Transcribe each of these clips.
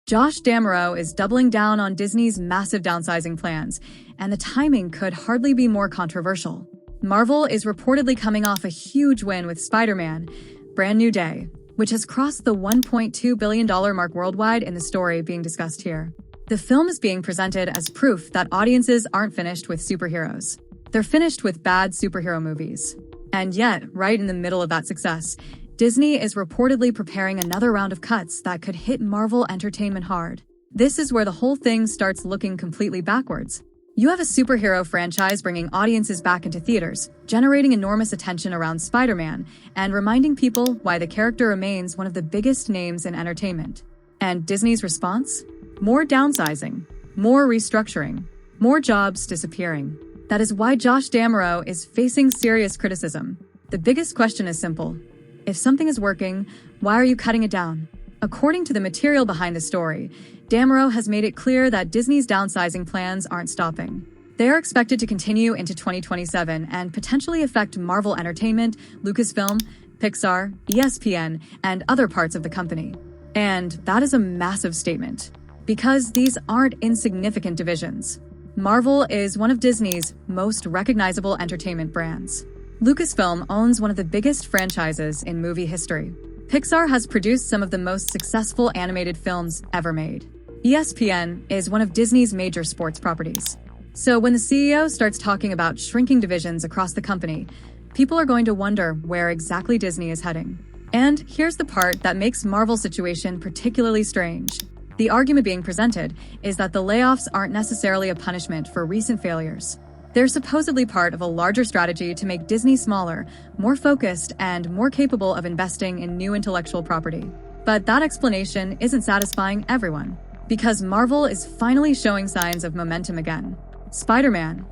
Josh D'Amaro is doubling down on Disney's massive downsizing plans, and the timing could hardly be more controversial. Marvel is reportedly coming off a huge win with Spider-Man: Brand New Day, which has crossed the $1.2 billion mark worldwide in the story being discussed here. The film is being presented as proof that audiences aren't finished with superheroes. They're finished with bad superhero movies. And yet, right in the middle of that success, Disney is reportedly preparing another round of cuts that could hit Marvel Entertainment hard. This is where the whole thing starts looking completely backwards. You have a superhero franchise bringing audiences back into theaters, generating enormous attention around Spider-Man, and reminding people why the character remains one of the biggest names in entertainment. And Disney's response? More downsizing, more restructuring, more jobs disappearing. That is why Josh D'Amaro is facing serious criticism. The biggest question is simple. If something is working, why are you cutting it down? According to the material behind the story, D'Amaro has made it clear that Disney's downsizing plans aren't stopping. They are expected to continue into 2027 and potentially affect Marvel Entertainment, Lucasfilm, Pixar, ESPN, and other parts of the company. And that is a massive statement, because these aren't insignificant divisions. Marvel is one of Disney's most recognizable entertainment brands. Lucasfilm owns one of the biggest franchises in movie history. Pixar has produced some of the most successful animated films ever made. ESPN is one of Disney's major sports properties. So when the CEO starts talking about shrinking divisions across the company, people are going to wonder where exactly Disney is heading. And here's the part that makes Marvel's situation particularly strange. The argument being presented is that the layoffs aren't necessarily a punishment for recent failures. They're supposedly part of a larger strategy to make Disney smaller, more focused, and more capable of investing in new intellectual property. But that explanation isn't satisfying everyone, because Marvel is finally showing signs of momentum again. Spider-Man: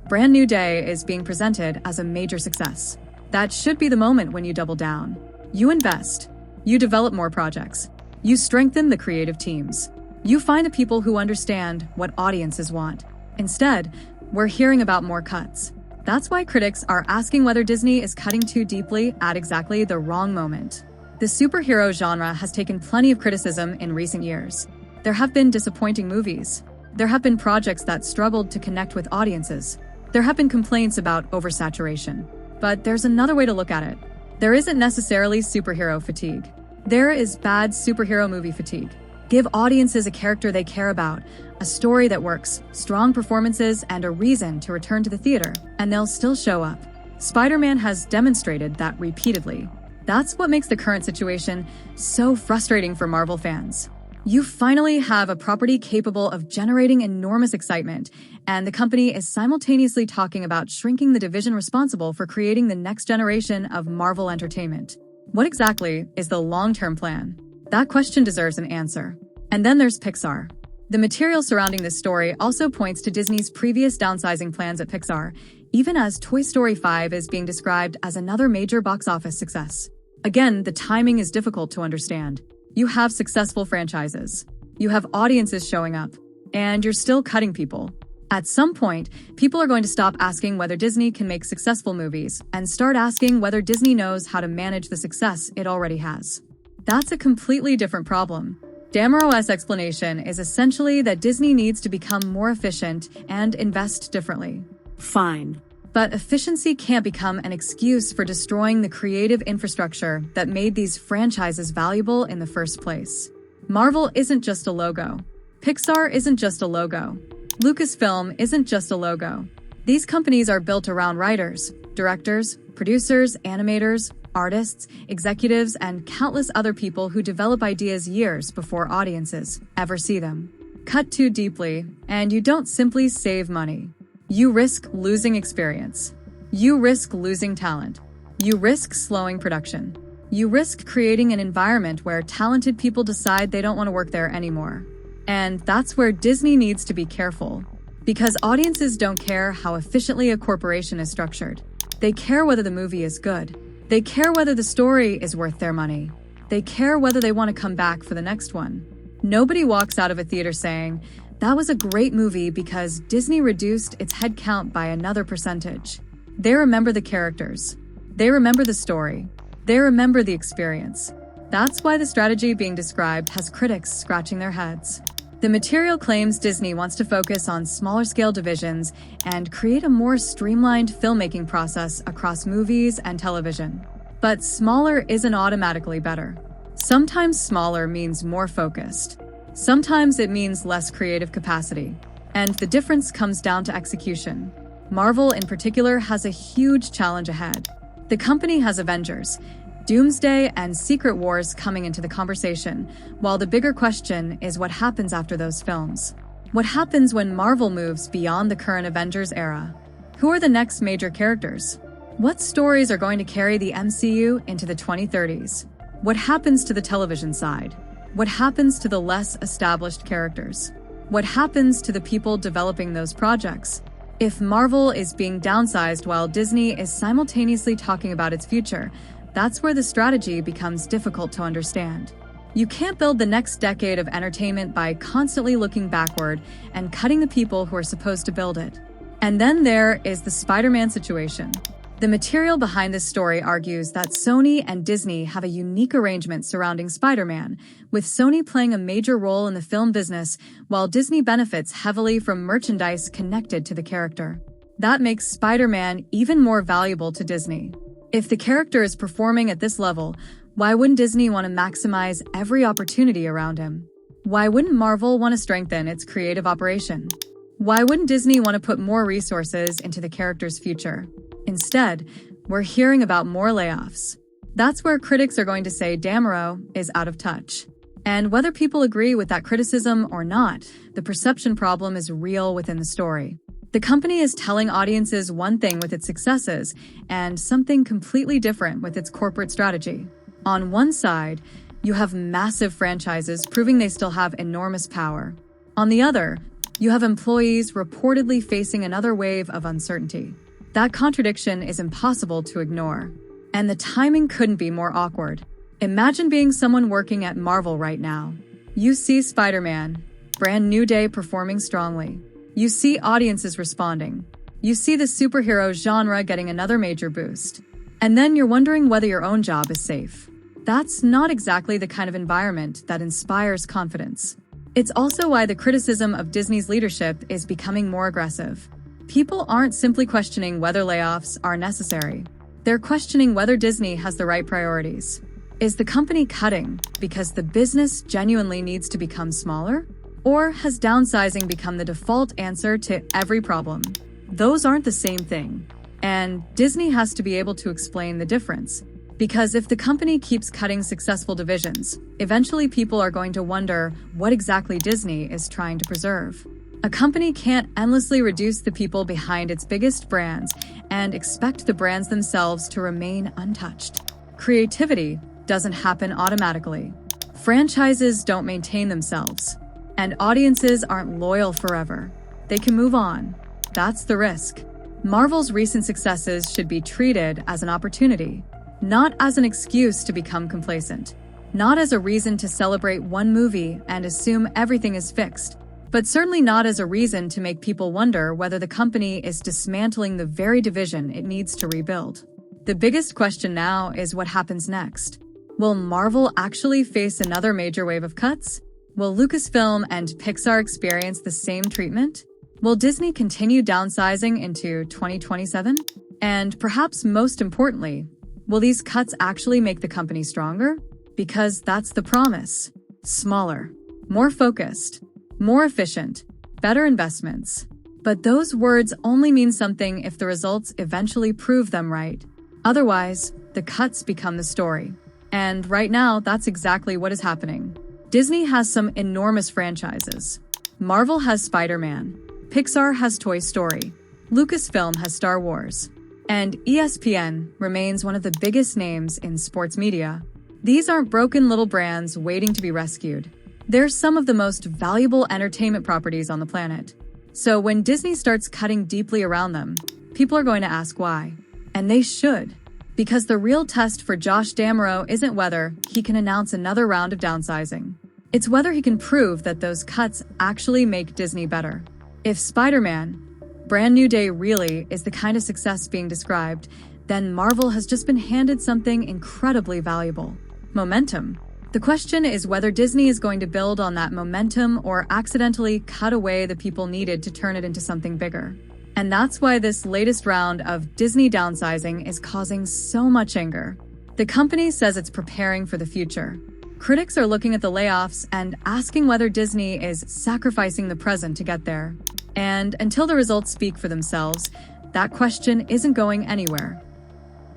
Brand New Day is being presented as a major success. That should be the moment when you double down. You invest. You develop more projects. You strengthen the creative teams. You find the people who understand what audiences want. Instead, we're hearing about more cuts. That's why critics are asking whether Disney is cutting too deeply at exactly the wrong moment. The superhero genre has taken plenty of criticism in recent years. There have been disappointing movies. There have been projects that struggled to connect with audiences. There have been complaints about oversaturation. But there's another way to look at it. There isn't necessarily superhero fatigue. There is bad superhero movie fatigue. Give audiences a character they care about, a story that works, strong performances, and a reason to return to the theater, and they'll still show up. Spider-Man has demonstrated that repeatedly. That's what makes the current situation so frustrating for Marvel fans. You finally have a property capable of generating enormous excitement, and the company is simultaneously talking about shrinking the division responsible for creating the next generation of Marvel Entertainment. What exactly is the long-term plan? That question deserves an answer. And then there's Pixar. The material surrounding this story also points to Disney's previous downsizing plans at Pixar, even as Toy Story 5 is being described as another major box office success. Again, the timing is difficult to understand. You have successful franchises. You have audiences showing up. And you're still cutting people. At some point, people are going to stop asking whether Disney can make successful movies and start asking whether Disney knows how to manage the success it already has. That's a completely different problem. D'Amaro's explanation is essentially that Disney needs to become more efficient and invest differently. Fine. But efficiency can't become an excuse for destroying the creative infrastructure that made these franchises valuable in the first place. Marvel isn't just a logo. Pixar isn't just a logo. Lucasfilm isn't just a logo. These companies are built around writers, directors, producers, animators, artists, executives, and countless other people who develop ideas years before audiences ever see them. Cut too deeply, and you don't simply save money. You risk losing experience. You risk losing talent. You risk slowing production. You risk creating an environment where talented people decide they don't want to work there anymore. And that's where Disney needs to be careful. Because audiences don't care how efficiently a corporation is structured. They care whether the movie is good. They care whether the story is worth their money. They care whether they want to come back for the next one. Nobody walks out of a theater saying, "That was a great movie because Disney reduced its headcount by another percentage." They remember the characters. They remember the story. They remember the experience. That's why the strategy being described has critics scratching their heads. The material claims Disney wants to focus on smaller-scale divisions and create a more streamlined filmmaking process across movies and television. But smaller isn't automatically better. Sometimes smaller means more focused. Sometimes it means less creative capacity. And the difference comes down to execution. Marvel, in particular, has a huge challenge ahead. The company has Avengers, Doomsday, and Secret Wars coming into the conversation, while the bigger question is what happens after those films. What happens when Marvel moves beyond the current Avengers era? Who are the next major characters? What stories are going to carry the MCU into the 2030s? What happens to the television side? What happens to the less established characters? What happens to the people developing those projects? If Marvel is being downsized while Disney is simultaneously talking about its future, that's where the strategy becomes difficult to understand. You can't build the next decade of entertainment by constantly looking backward and cutting the people who are supposed to build it. And then there is the Spider-Man situation. The material behind this story argues that Sony and Disney have a unique arrangement surrounding Spider-Man, with Sony playing a major role in the film business while Disney benefits heavily from merchandise connected to the character. That makes Spider-Man even more valuable to Disney. If the character is performing at this level, why wouldn't Disney want to maximize every opportunity around him? Why wouldn't Marvel want to strengthen its creative operation? Why wouldn't Disney want to put more resources into the character's future? Instead, we're hearing about more layoffs. That's where critics are going to say Damaro is out of touch. And whether people agree with that criticism or not, the perception problem is real within the story. The company is telling audiences one thing with its successes and something completely different with its corporate strategy. On one side, you have massive franchises proving they still have enormous power. On the other, you have employees reportedly facing another wave of uncertainty. That contradiction is impossible to ignore. And the timing couldn't be more awkward. Imagine being someone working at Marvel right now. You see Spider-Man, brand new day performing strongly. You see audiences responding. You see the superhero genre getting another major boost. And then you're wondering whether your own job is safe. That's not exactly the kind of environment that inspires confidence. It's also why the criticism of Disney's leadership is becoming more aggressive. People aren't simply questioning whether layoffs are necessary. They're questioning whether Disney has the right priorities. Is the company cutting because the business genuinely needs to become smaller? Or has downsizing become the default answer to every problem? Those aren't the same thing. And Disney has to be able to explain the difference. Because if the company keeps cutting successful divisions, eventually people are going to wonder what exactly Disney is trying to preserve. A company can't endlessly reduce the people behind its biggest brands and expect the brands themselves to remain untouched. Creativity doesn't happen automatically. Franchises don't maintain themselves. And audiences aren't loyal forever. They can move on. That's the risk. Marvel's recent successes should be treated as an opportunity, not as an excuse to become complacent, not as a reason to celebrate one movie and assume everything is fixed, but certainly not as a reason to make people wonder whether the company is dismantling the very division it needs to rebuild. The biggest question now is what happens next. Will Marvel actually face another major wave of cuts? Will Lucasfilm and Pixar experience the same treatment? Will Disney continue downsizing into 2027? And perhaps most importantly, will these cuts actually make the company stronger? Because that's the promise. Smaller, more focused, more efficient, better investments. But those words only mean something if the results eventually prove them right. Otherwise, the cuts become the story. And right now, that's exactly what is happening. Disney has some enormous franchises. Marvel has Spider-Man. Pixar has Toy Story. Lucasfilm has Star Wars. And ESPN remains one of the biggest names in sports media. These aren't broken little brands waiting to be rescued. They're some of the most valuable entertainment properties on the planet. So when Disney starts cutting deeply around them, people are going to ask why. And they should. Because the real test for Josh D'Amaro isn't whether he can announce another round of downsizing. It's whether he can prove that those cuts actually make Disney better. If Spider-Man, Brand New Day really is the kind of success being described, then Marvel has just been handed something incredibly valuable. Momentum. The question is whether Disney is going to build on that momentum or accidentally cut away the people needed to turn it into something bigger. And that's why this latest round of Disney downsizing is causing so much anger. The company says it's preparing for the future. Critics are looking at the layoffs and asking whether Disney is sacrificing the present to get there. And until the results speak for themselves, that question isn't going anywhere.